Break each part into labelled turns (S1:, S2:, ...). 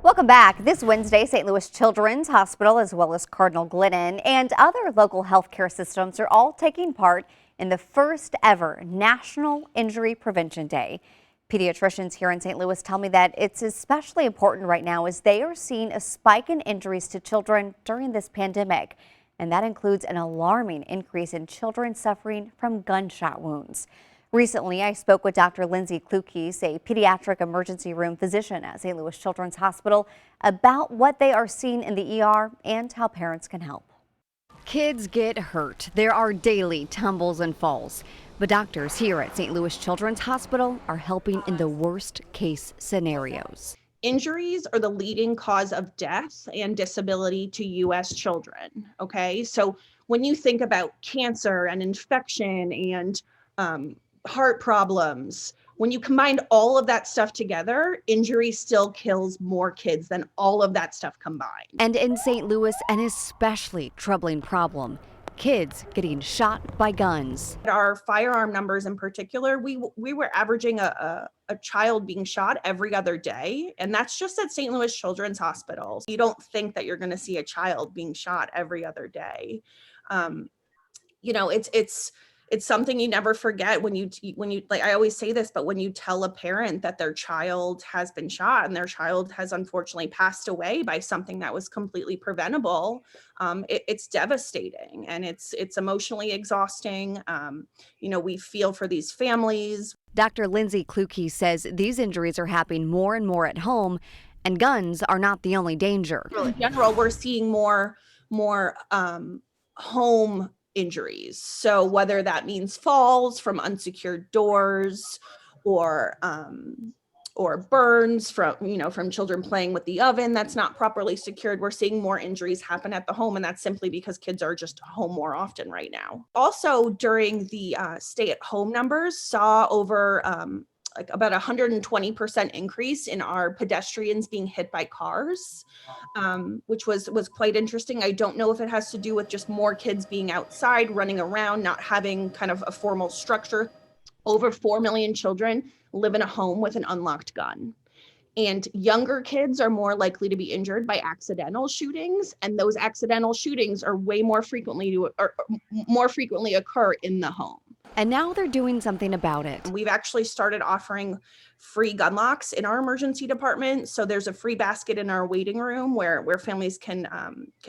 S1: Welcome back. This Wednesday, St. Louis Children's Hospital, as well as Cardinal, Glennon, and other local healthcare systems are all taking part in the first ever National Injury Prevention Day. Pediatricians here in St. Louis tell me that it's especially important right now as they are seeing a spike in injuries to children during this pandemic. And that includes an alarming increase in children suffering from gunshot wounds. Recently, I spoke with Dr. Lindsay Klukies, a pediatric emergency room physician at St. Louis Children's Hospital, about what they are seeing in the ER and how parents can help. Kids get hurt. There are daily tumbles and falls. But doctors here at St. Louis Children's Hospital are helping in the worst case scenarios.
S2: Injuries are the leading cause of death and disability to U.S. children. Okay, so when you think about cancer and infection and heart problems, when you combine all of that stuff together, injury still kills more kids than all of that stuff combined.
S1: And in St. Louis, an especially troubling problem: kids getting shot by guns.
S2: Our firearm numbers in particular, we were averaging a child being shot every other day, and that's just at St. Louis Children's Hospital. You don't think that you're going to see a child being shot every other day. It's something you never forget when you like, I always say this, but when you tell a parent that their child has been shot and their child has unfortunately passed away by something that was completely preventable, it's devastating and it's emotionally exhausting. We feel for these families.
S1: Dr. Lindsay Klukies says these injuries are happening more and more at home, and guns are not the only danger.
S2: In general, we're seeing more home injuries. So whether that means falls from unsecured doors or burns from children playing with the oven that's not properly secured, we're seeing more injuries happen at the home, and that's simply because kids are just home more often right now. Also, during the stay-at-home numbers, saw over about 120% increase in our pedestrians being hit by cars, which was quite interesting. I don't know if it has to do with just more kids being outside, running around, not having kind of a formal structure. Over 4 million children live in a home with an unlocked gun. And younger kids are more likely to be injured by accidental shootings, and those accidental shootings are more frequently occur in the home.
S1: And now they're doing something about it.
S2: We've actually started offering free gun locks in our emergency department. So there's a free basket in our waiting room where families can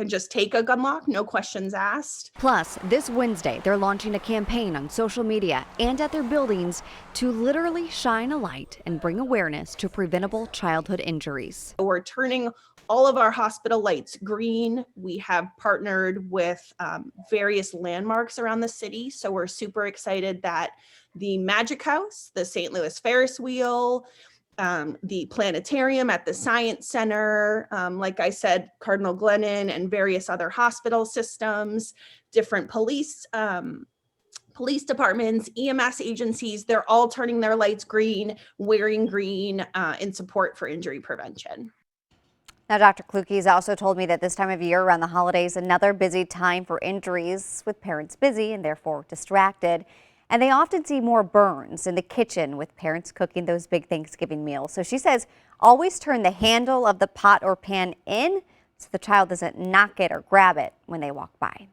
S2: just take a gun lock, no questions asked.
S1: Plus, this Wednesday, they're launching a campaign on social media and at their buildings to literally shine a light and bring awareness to preventable childhood injuries.
S2: We're turning all of our hospital lights green. We have partnered with various landmarks around the city. So we're super excited that the Magic House, the St. Louis Ferris Wheel, the planetarium at the Science Center, like I said, Cardinal, Glennon, and various other hospital systems, different police departments, EMS agencies, they're all turning their lights green, wearing green in support for injury prevention.
S1: Now, Dr. Klukies also told me that this time of year around the holidays, another busy time for injuries, with parents busy and therefore distracted. And they often see more burns in the kitchen with parents cooking those big Thanksgiving meals. So she says always turn the handle of the pot or pan in so the child doesn't knock it or grab it when they walk by.